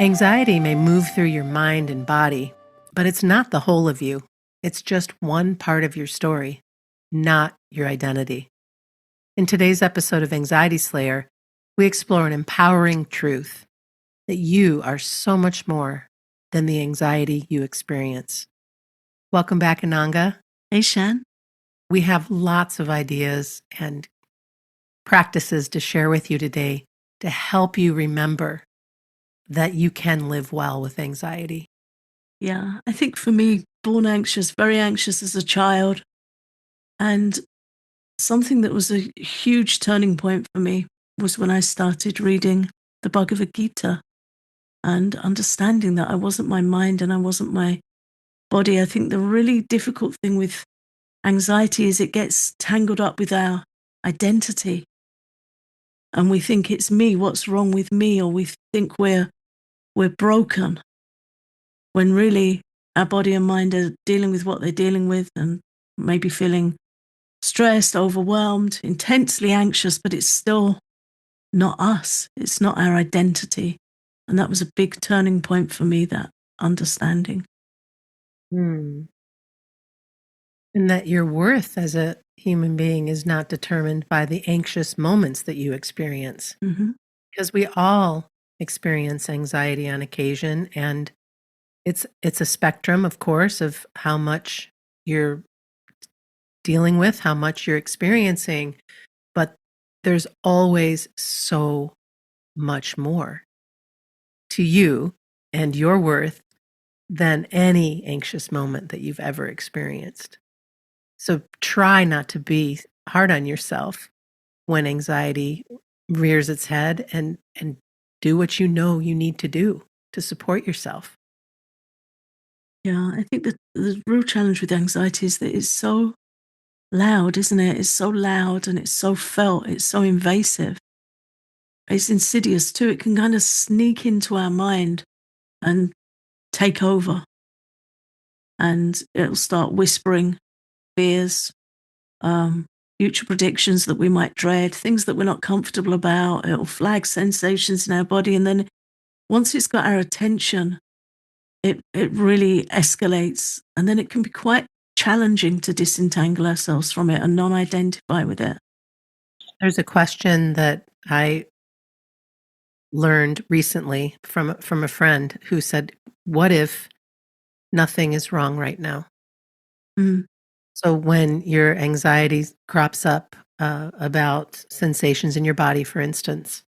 Anxiety may move through your mind and body, but it's not the whole of you. It's just one part of your story, not your identity. In today's episode of Anxiety Slayer, we explore an empowering truth that you are so much more than the anxiety you experience. Welcome back, Ananga. Hey, Shan. We have lots of ideas and practices to share with you today to help you remember that you can live well with anxiety. Yeah, I think for me, born anxious, very anxious as a child. And something that was a huge turning point for me was when I started reading the Bhagavad Gita and understanding that I wasn't my mind and I wasn't my body. I think the really difficult thing with anxiety is it gets tangled up with our identity. And we think it's me, what's wrong with me, or we think we're broken, when really our body and mind are dealing with what they're dealing with and maybe feeling stressed, overwhelmed, intensely anxious, but it's still not us. It's not our identity. And that was a big turning point for me, that understanding. And that your worth as a human being is not determined by the anxious moments that you experience. Mm-hmm. Because we all experience anxiety on occasion, and it's a spectrum, of course, of how much you're dealing with, how much you're experiencing, but there's always so much more to you and your worth than any anxious moment that you've ever experienced. So try not to be hard on yourself when anxiety rears its head, and do what you know you need to do to support yourself. Yeah, I think that the real challenge with anxiety is that it's so loud, isn't it? It's so loud and it's so felt, it's so invasive. It's insidious too. It can kind of sneak into our mind and take over. And it'll start whispering fears, future predictions that we might dread, things that we're not comfortable about. It'll flag sensations in our body. And then once it's got our attention, it really escalates. And then it can be quite challenging to disentangle ourselves from it and non-identify with it. There's a question that I learned recently from a friend who said, "What if nothing is wrong right now?" Mm. So when your anxiety crops up about sensations in your body, for instance,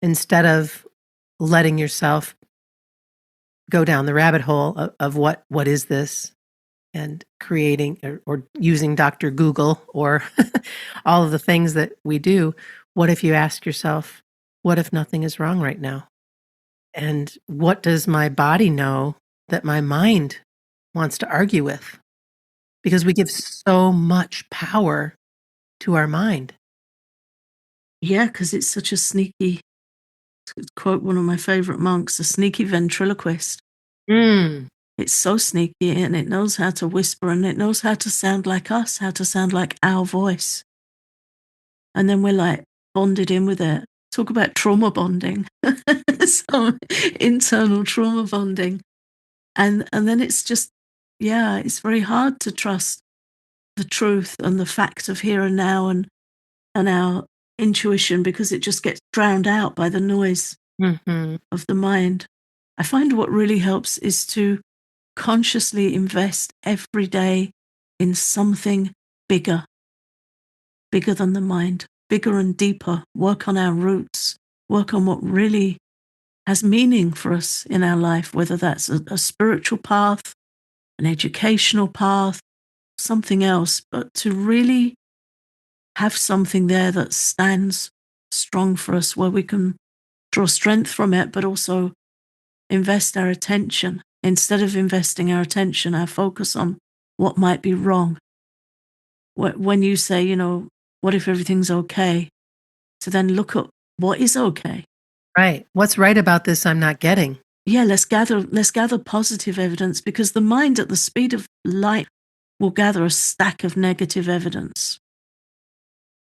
instead of letting yourself go down the rabbit hole of what is this, and creating or using Dr. Google or all of the things that we do, what if you ask yourself, what if nothing is wrong right now? And what does my body know that my mind wants to argue with? Because we give so much power to our mind. Yeah, because it's such a sneaky, to quote one of my favorite monks, a sneaky ventriloquist. Mm. It's so sneaky and it knows how to whisper and it knows how to sound like us, how to sound like our voice. And then we're like bonded in with it. Talk about trauma bonding, some internal trauma bonding. And then it's just, yeah, it's very hard to trust the truth and the fact of here and now and our intuition, because it just gets drowned out by the noise of the mind. I find what really helps is to consciously invest every day in something bigger than the mind, bigger and deeper, work on our roots, work on what really has meaning for us in our life, whether that's a spiritual path, an educational path, something else, but to really have something there that stands strong for us, where we can draw strength from it, but also invest our attention. Instead of investing our attention, our focus on what might be wrong. When you say, what if everything's okay? To then look at what is okay. Right. What's right about this I'm not getting? Yeah, let's gather positive evidence, because the mind at the speed of light will gather a stack of negative evidence.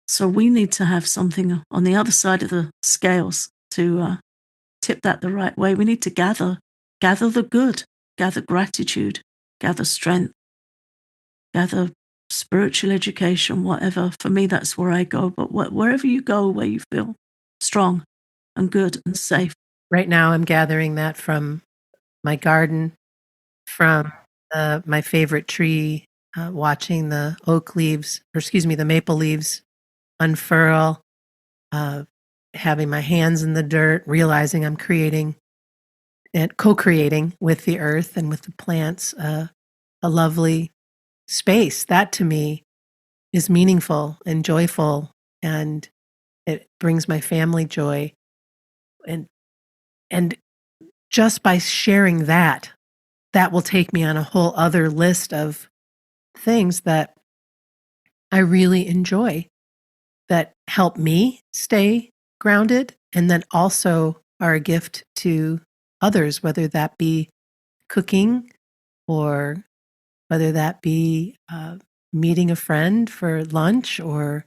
So we need to have something on the other side of the scales to tip that the right way. We need to gather the good, gather gratitude, gather strength, gather spiritual education, whatever. For me, that's where I go. But wherever you go, where you feel strong and good and safe. Right now, I'm gathering that from my garden, from my favorite tree, watching the the maple leaves unfurl, having my hands in the dirt, realizing I'm creating and co-creating with the earth and with the plants, a lovely space. That to me is meaningful and joyful, and it brings my family joy. And and just by sharing that, that will take me on a whole other list of things that I really enjoy that help me stay grounded and then also are a gift to others, whether that be cooking or whether that be meeting a friend for lunch or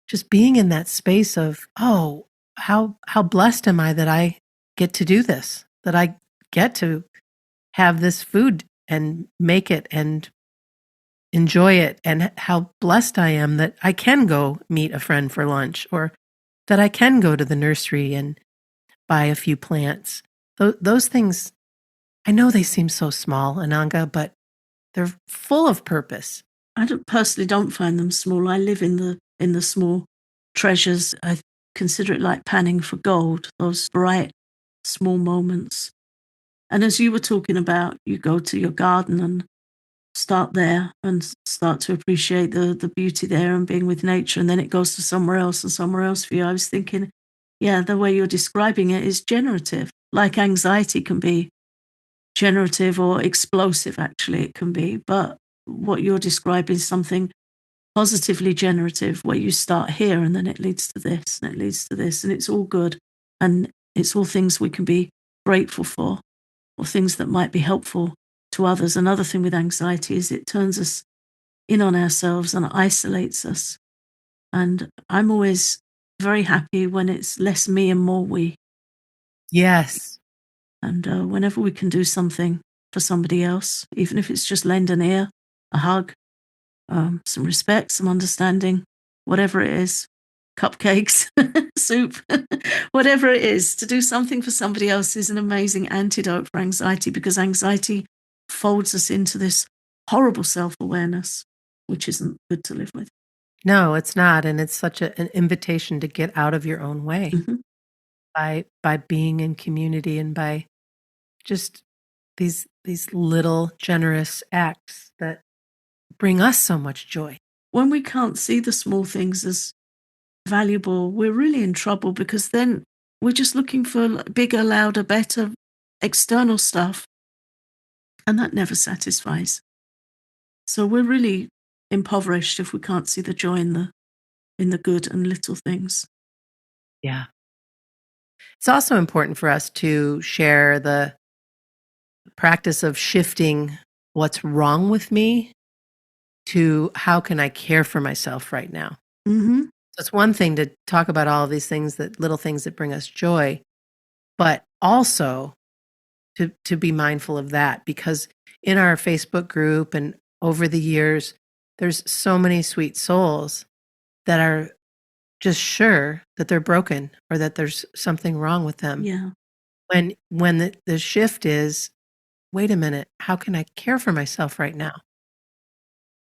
just being in that space of, oh, how blessed am I that I get to do this, that I get to have this food and make it and enjoy it, and how blessed I am that I can go meet a friend for lunch or that I can go to the nursery and buy a few plants. Those things, I know they seem so small, Ananga, but they're full of purpose. I personally don't find them small. I live in the small treasures. I consider it like panning for gold, those bright, small moments. And as you were talking about, you go to your garden and start there and start to appreciate the beauty there and being with nature, and then it goes to somewhere else and somewhere else for you. I was thinking, yeah, the way you're describing it is generative. Like anxiety can be generative or explosive, actually, it can be. But what you're describing is something positively generative, where you start here and then it leads to this and it leads to this, and it's all good. And it's all things we can be grateful for, or things that might be helpful to others. Another thing with anxiety is it turns us in on ourselves and isolates us. And I'm always very happy when it's less me and more we. Yes. And whenever we can do something for somebody else, even if it's just lend an ear, a hug, some respect, some understanding, whatever it is, cupcakes, soup, whatever it is, to do something for somebody else is an amazing antidote for anxiety, because anxiety folds us into this horrible self-awareness, which isn't good to live with. No, it's not, and it's such an invitation to get out of your own way Mm-hmm. by being in community and by just these little generous acts that bring us so much joy. When we can't see the small things as valuable, we're really in trouble, because then we're just looking for bigger, louder, better external stuff, and that never satisfies. So we're really impoverished if we can't see the joy in the good and little things. Yeah. It's also important for us to share the practice of shifting what's wrong with me to how can I care for myself right now. Mm-hmm. So it's one thing to talk about all of these things, that little things that bring us joy, but also to be mindful of that, because in our Facebook group and over the years, there's so many sweet souls that are just sure that they're broken or that there's something wrong with them. Yeah. When the shift is, wait a minute, how can I care for myself right now?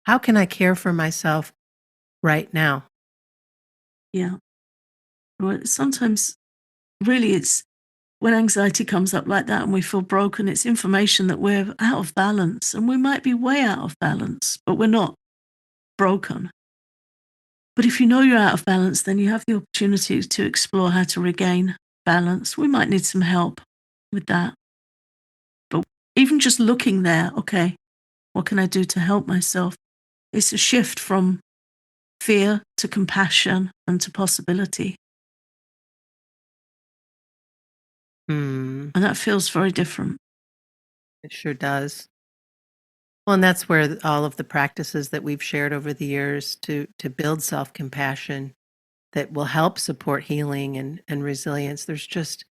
How can I care for myself right now? Yeah. Well, sometimes really it's when anxiety comes up like that and we feel broken, it's information that we're out of balance, and we might be way out of balance, but we're not broken. But if you know you're out of balance, then you have the opportunity to explore how to regain balance. We might need some help with that. But even just looking there, okay, what can I do to help myself? It's a shift from fear to compassion and to possibility. Hmm, And that feels very different. it sure does. Well, and that's where all of the practices that we've shared over the years to build self-compassion that will help support healing and resilience. There's just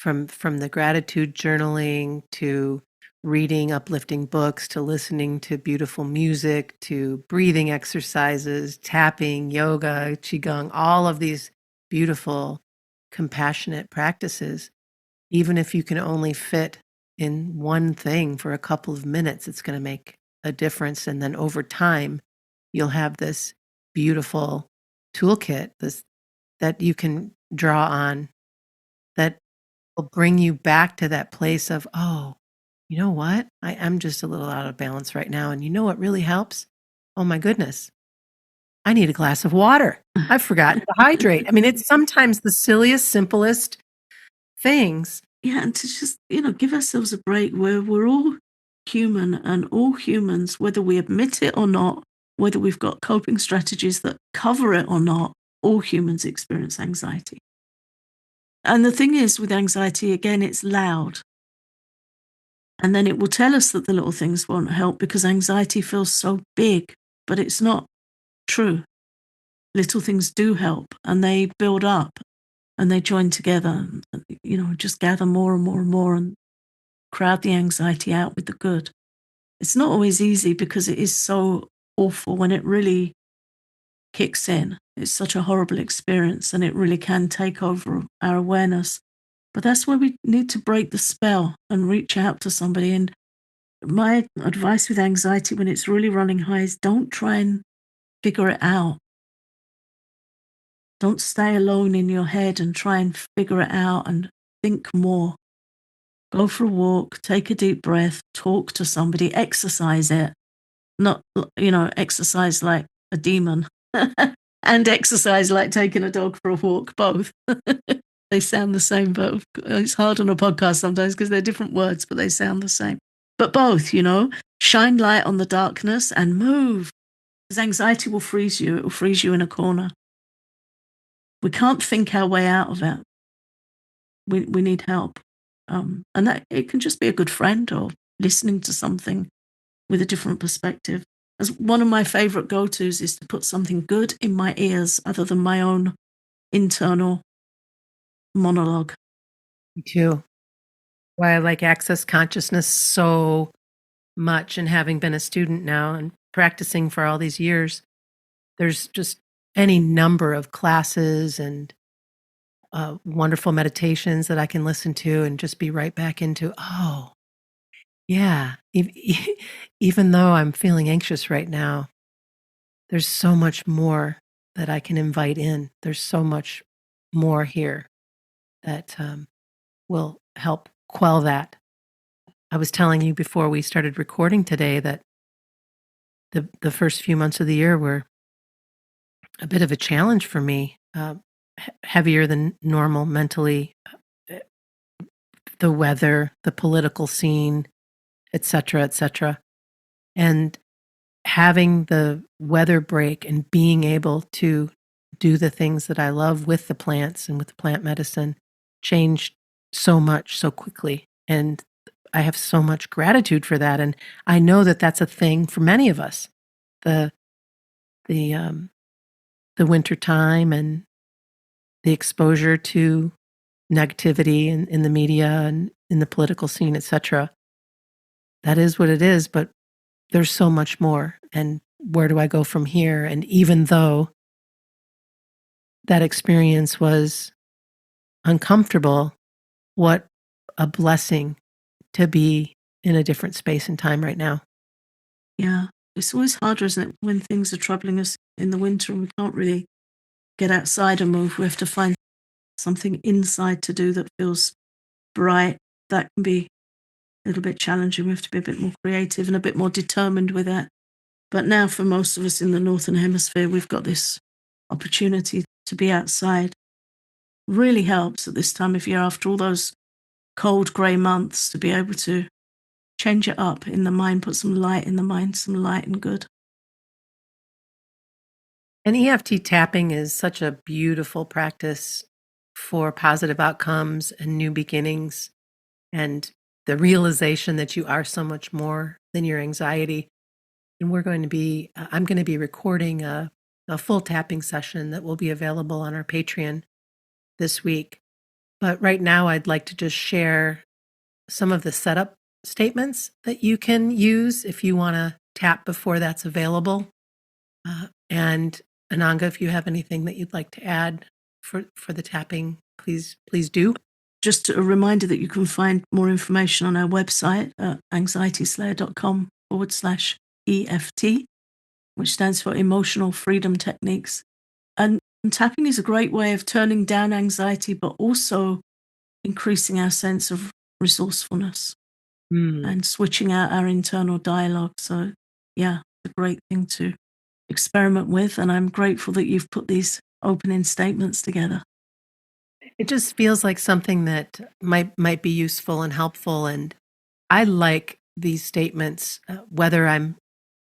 from the gratitude journaling to reading uplifting books to listening to beautiful music to breathing exercises, tapping, yoga, qigong, all of these beautiful, compassionate practices. Even if you can only fit in one thing for a couple of minutes, it's going to make a difference. And then over time, you'll have this beautiful toolkit that you can draw on that will bring you back to that place of, oh, you know what? I am just a little out of balance right now. And you know what really helps? Oh my goodness. I need a glass of water. I've forgotten to hydrate. I mean, it's sometimes the silliest, simplest things. Yeah, and to just, give ourselves a break where we're all human, and all humans, whether we admit it or not, whether we've got coping strategies that cover it or not, all humans experience anxiety. And the thing is with anxiety, again, it's loud. And then it will tell us that the little things won't help because anxiety feels so big, but it's not true. Little things do help, and they build up and they join together, and, just gather more and more and more and crowd the anxiety out with the good. It's not always easy because it is so awful when it really kicks in. It's such a horrible experience and it really can take over our awareness. But that's where we need to break the spell and reach out to somebody. And my advice with anxiety when it's really running high is don't try and figure it out. Don't stay alone in your head and try and figure it out and think more. Go for a walk, take a deep breath, talk to somebody, exercise it. Not, exercise like a demon and exercise like taking a dog for a walk, both. They sound the same, but it's hard on a podcast sometimes because they're different words, but they sound the same. But both, shine light on the darkness and move. Because anxiety will freeze you. It will freeze you in a corner. We can't think our way out of it. We need help. And that it can just be a good friend or listening to something with a different perspective. As one of my favorite go-tos is to put something good in my ears other than my own internal monologue. Me too. Why I like access consciousness so much, and having been a student now and practicing for all these years, there's just any number of classes and wonderful meditations that I can listen to and just be right back into, oh, yeah, even though I'm feeling anxious right now, there's so much more that I can invite in. There's so much more here that will help quell that. I was telling you before we started recording today that the first few months of the year were a bit of a challenge for me, heavier than normal mentally. uh, The weather, the political scene, et cetera, et cetera. And having the weather break and being able to do the things that I love with the plants and with the plant medicine changed so much so quickly. And I have so much gratitude for that. And I know that that's a thing for many of us. The the um, the winter time and the exposure to negativity in the media and in the political scene, et cetera. That is what it is, but there's so much more. And where do I go from here? And even though that experience was uncomfortable, what a blessing to be in a different space and time right now. Yeah. It's always harder, isn't it, when things are troubling us in the winter and we can't really get outside and move. We have to find something inside to do that feels bright. That can be a little bit challenging. We have to be a bit more creative and a bit more determined with that. But now, for most of us in the Northern Hemisphere, we've got this opportunity to be outside. Really helps at this time of year after all those cold, grey months to be able to change it up in the mind, put some light in the mind, some light and good. And EFT tapping is such a beautiful practice for positive outcomes and new beginnings and the realization that you are so much more than your anxiety. And I'm going to be recording a full tapping session that will be available on our Patreon this week. But right now, I'd like to just share some of the setup statements that you can use if you want to tap before that's available. And Ananga, if you have anything that you'd like to add for the tapping, please do. Just a reminder that you can find more information on our website at anxietyslayer.com/EFT, which stands for Emotional Freedom Techniques. And tapping is a great way of turning down anxiety, but also increasing our sense of resourcefulness and switching out our internal dialogue. So, yeah, it's a great thing to experiment with. And I'm grateful that you've put these opening statements together. It just feels like something that might be useful and helpful. And I like these statements, whether I'm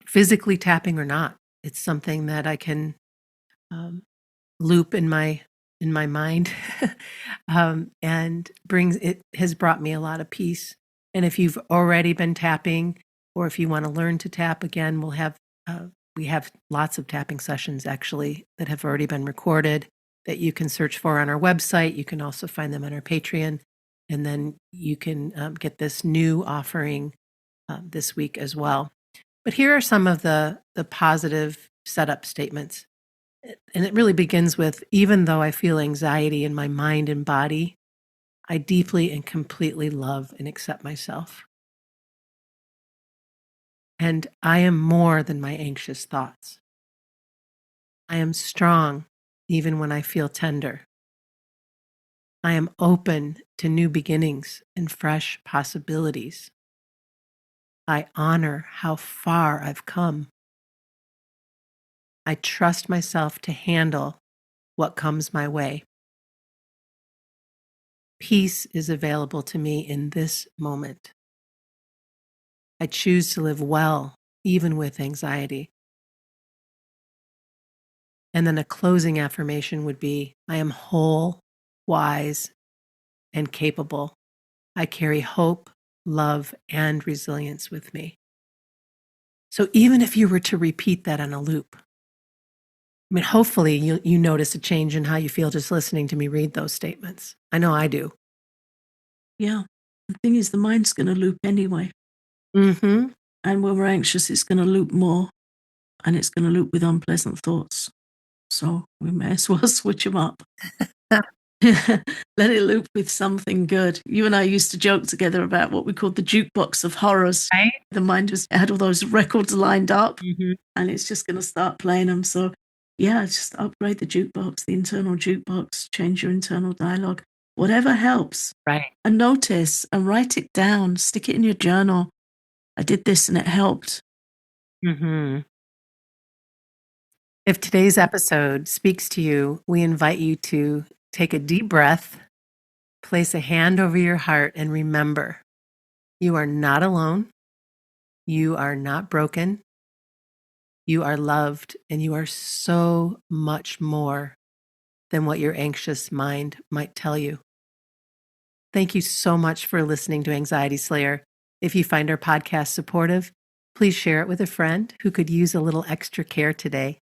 physically tapping or not. It's something that I can loop in my mind, and has brought me a lot of peace. And if you've already been tapping, or if you want to learn to tap again, we have lots of tapping sessions actually that have already been recorded that you can search for on our website. You can also find them on our Patreon, and then you can get this new offering this week as well. But here are some of the positive setup statements. And it really begins with, even though I feel anxiety in my mind and body, I deeply and completely love and accept myself. And I am more than my anxious thoughts. I am strong even when I feel tender. I am open to new beginnings and fresh possibilities. I honor how far I've come. I trust myself to handle what comes my way. Peace is available to me in this moment. I choose to live well, even with anxiety. And then a closing affirmation would be, I am whole, wise, and capable. I carry hope, love, and resilience with me. So even if you were to repeat that on a loop, I mean, hopefully you notice a change in how you feel just listening to me read those statements. I know I do. Yeah. The thing is, the mind's going to loop anyway. Mm-hmm. And when we're anxious, it's going to loop more, and it's going to loop with unpleasant thoughts. So we may as well switch them up. Let it loop with something good. You and I used to joke together about what we called the jukebox of horrors. Right? The mind had all those records lined up, Mm-hmm. and it's just going to start playing them. So, yeah, just upgrade the jukebox, the internal jukebox, change your internal dialogue, whatever helps. Right. And notice and write it down, stick it in your journal. I did this and it helped. Mm-hmm. If today's episode speaks to you, we invite you to take a deep breath, place a hand over your heart, and remember, you are not alone. You are not broken. You are loved, and you are so much more than what your anxious mind might tell you. Thank you so much for listening to Anxiety Slayer. If you find our podcast supportive, please share it with a friend who could use a little extra care today.